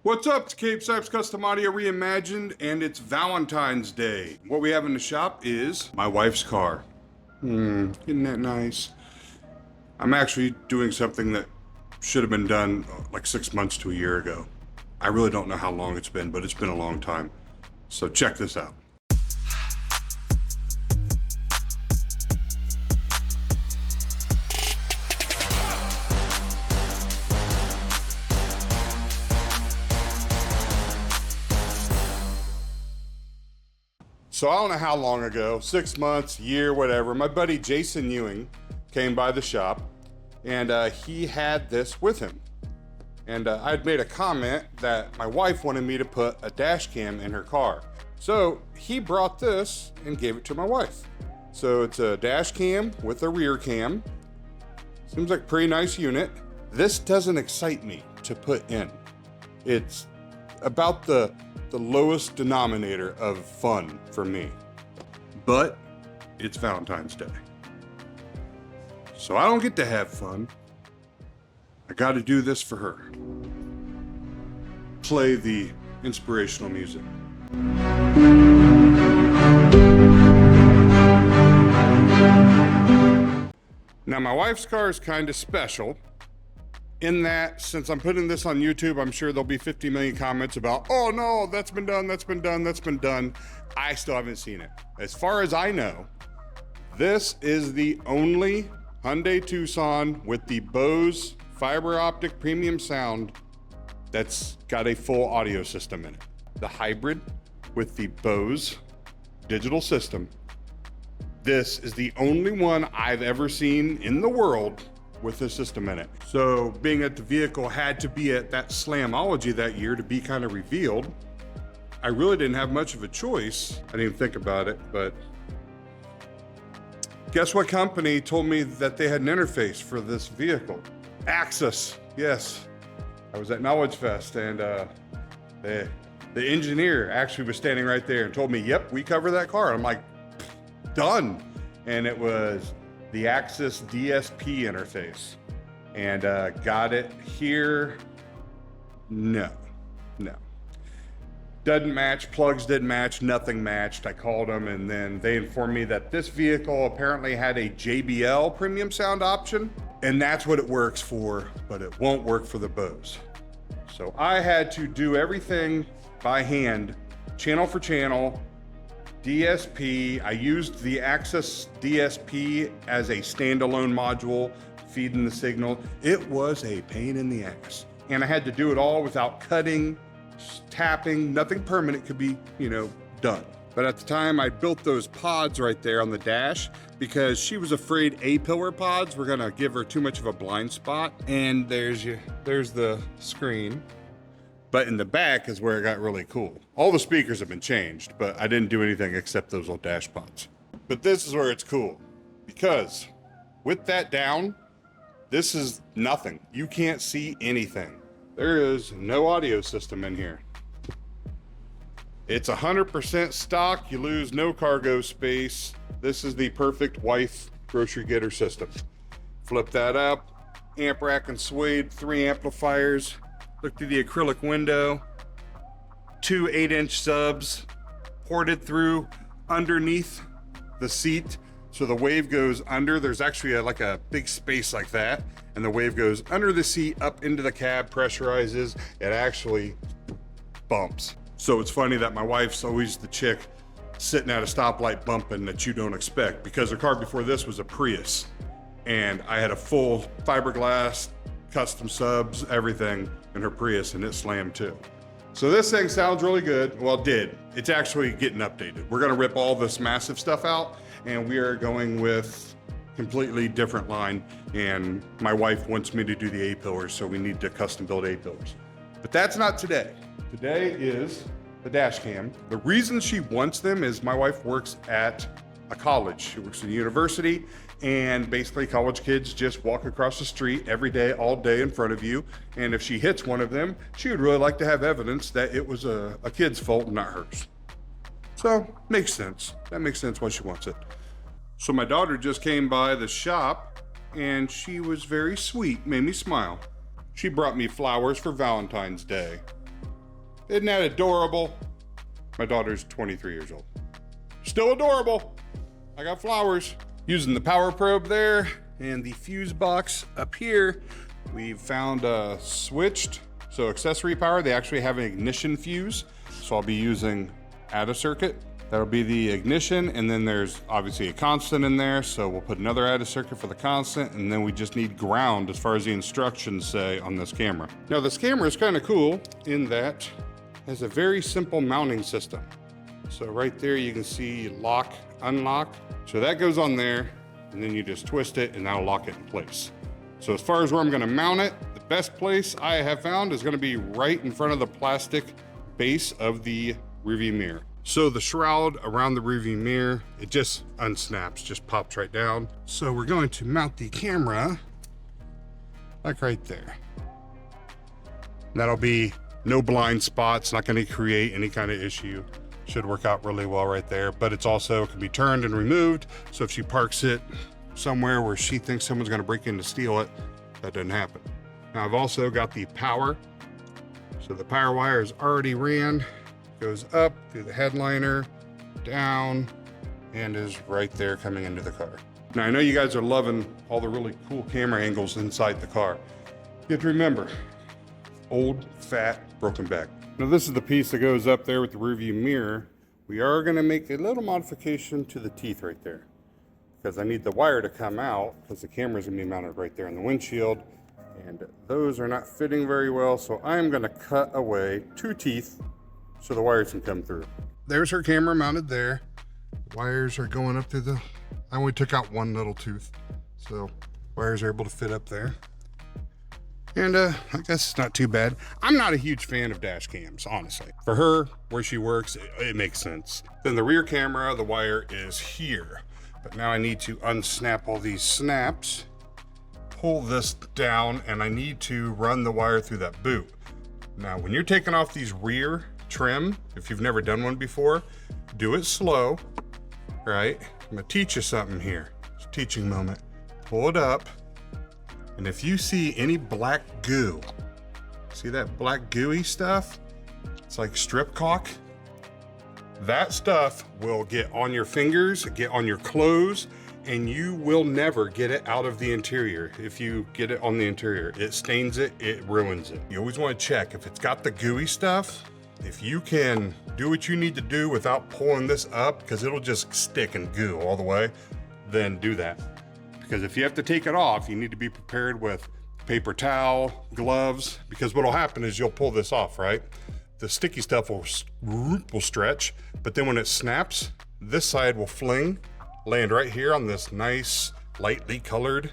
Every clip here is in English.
What's up? It's Cape Sipes Custom Audio Reimagined, and it's Valentine's Day. What we have in the shop is my wife's car. Isn't that nice? I'm actually doing something that should have been done like 6 months to a year ago. I really don't know how long it's been, but it's been a long time. So check this out. So I don't know how long ago, 6 months, year, whatever, my buddy Jason Ewing came by the shop and he had this with him. And I had made a comment that my wife wanted me to put a dash cam in her car. So he brought this and gave it to my wife. So it's a dash cam with a rear cam. Seems like a pretty nice unit. This doesn't excite me to put in. It's about the lowest denominator of fun for me. But it's Valentine's Day. So I don't get to have fun. I got to do this for her. Play the inspirational music. Now my wife's car is kind of special in that since I'm putting this on YouTube, I'm sure there'll be 50 million comments about, oh no, that's been done, that's been done, that's been done. I still haven't seen it. As far as I know, this is the only Hyundai Tucson with the Bose fiber optic premium sound that's got a full audio system in it. The hybrid with the Bose digital system. This is the only one I've ever seen in the world with this system in it. So being that the vehicle had to be at that Slamology that year to be kind of revealed, I really didn't have much of a choice. I didn't even think about it, but guess what company told me that they had an interface for this vehicle? Axis, yes. I was at Knowledge Fest and the engineer actually was standing right there and told me, yep, we cover that car. I'm like, done. And it was the Axis DSP interface. And got it here. No. Doesn't match, plugs didn't match, nothing matched. I called them and then they informed me that this vehicle apparently had a JBL premium sound option, and that's what it works for, but it won't work for the Bose. So I had to do everything by hand, channel for channel, DSP. I used the Axis DSP as a standalone module, feeding the signal. It was a pain in the ass. And I had to do it all without cutting, tapping, nothing permanent could be, done. But at the time I built those pods right there on the dash because she was afraid A-pillar pods were gonna give her too much of a blind spot. And there's the screen. But in the back is where it got really cool. All the speakers have been changed, but I didn't do anything except those little dash pods. But this is where it's cool because with that down, this is nothing. You can't see anything. There is no audio system in here. It's 100% stock. You lose no cargo space. This is the perfect wife grocery getter system. Flip that up, amp rack and suede, 3 amplifiers. Look through the acrylic window, 2 8-inch subs ported through underneath the seat. So the wave goes under. There's actually like a big space like that. And the wave goes under the seat, up into the cab, pressurizes. It actually bumps. So it's funny that my wife's always the chick sitting at a stoplight bumping that you don't expect, because her car before this was a Prius. And I had a full fiberglass, custom subs, everything in her Prius, and it slammed too. So this thing sounds really good. Well, it did. It's actually getting updated. We're gonna rip all this massive stuff out and we are going with completely different line. And my wife wants me to do the A-pillars, so we need to custom build A-pillars. But that's not today. Today is the dash cam. The reason she wants them is my wife works at a college. She works in a university, and basically college kids just walk across the street every day, all day in front of you. And if she hits one of them, she would really like to have evidence that it was a kid's fault and not hers. So makes sense. That makes sense why she wants it. So my daughter just came by the shop and she was very sweet, made me smile. She brought me flowers for Valentine's Day. Isn't that adorable? My daughter's 23 years old. Still adorable. I got flowers. Using the power probe there and the fuse box up here, we've found switched. So accessory power, they actually have an ignition fuse. So I'll be using add a circuit. That'll be the ignition, and then there's obviously a constant in there, so we'll put another added circuit for the constant, and then we just need ground as far as the instructions say on this camera. Now this camera is kind of cool in that it has a very simple mounting system. So right there you can see lock, unlock. So that goes on there, and then you just twist it and that'll lock it in place. So as far as where I'm gonna mount it, the best place I have found is gonna be right in front of the plastic base of the rearview mirror. So the shroud around the rearview mirror, it just unsnaps, just pops right down. So we're going to mount the camera like right there. That'll be no blind spots, not gonna create any kind of issue. Should work out really well right there, but it's also can be turned and removed. So if she parks it somewhere where she thinks someone's gonna break in to steal it, that doesn't happen. Now I've also got the power. So the power wire is already ran, goes up through the headliner, down, and is right there coming into the car. Now I know you guys are loving all the really cool camera angles inside the car. You have to remember, old, fat, broken back. Now this is the piece that goes up there with the rearview mirror. We are gonna make a little modification to the teeth right there because I need the wire to come out because the camera's gonna be mounted right there in the windshield, and those are not fitting very well. So I'm gonna cut away 2 teeth so the wires can come through. There's her camera mounted there. Wires are going up through the, I only took out 1 little tooth. So wires are able to fit up there. And I guess it's not too bad. I'm not a huge fan of dash cams, honestly. For her, where she works, it makes sense. Then the rear camera, the wire is here. But now I need to unsnap all these snaps, pull this down, and I need to run the wire through that boot. Now, when you're taking off these rear trim, if you've never done one before, do it slow, right? I'm gonna teach you something here. It's a teaching moment. Pull it up. And if you see any black goo, see that black gooey stuff? It's like strip caulk. That stuff will get on your fingers, get on your clothes, and you will never get it out of the interior. If you get it on the interior, it stains it, it ruins it. You always want to check if it's got the gooey stuff. If you can do what you need to do without pulling this up, because it'll just stick and goo all the way, then do that. Because if you have to take it off, you need to be prepared with paper towel, gloves, because what'll happen is you'll pull this off, right? The sticky stuff will stretch, but then when it snaps, this side will fling, land right here on this nice, lightly colored,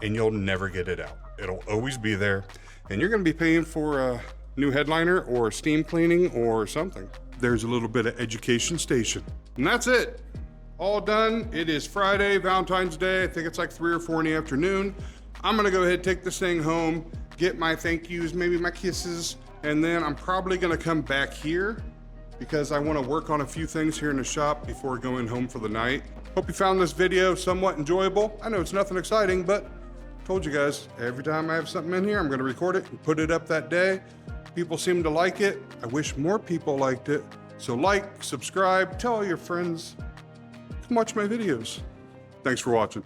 and you'll never get it out. It'll always be there, and you're gonna be paying for a new headliner or steam cleaning or something. There's a little bit of education station. And that's it. All done. It is Friday, Valentine's Day. I think it's like 3 or 4 in the afternoon. I'm gonna go ahead and take this thing home, get my thank yous, maybe my kisses, and then I'm probably gonna come back here because I wanna work on a few things here in the shop before going home for the night. Hope you found this video somewhat enjoyable. I know it's nothing exciting, but I told you guys, every time I have something in here, I'm gonna record it and put it up that day. People seem to like it. I wish more people liked it. So like, subscribe, tell all your friends, come watch my videos. Thanks for watching.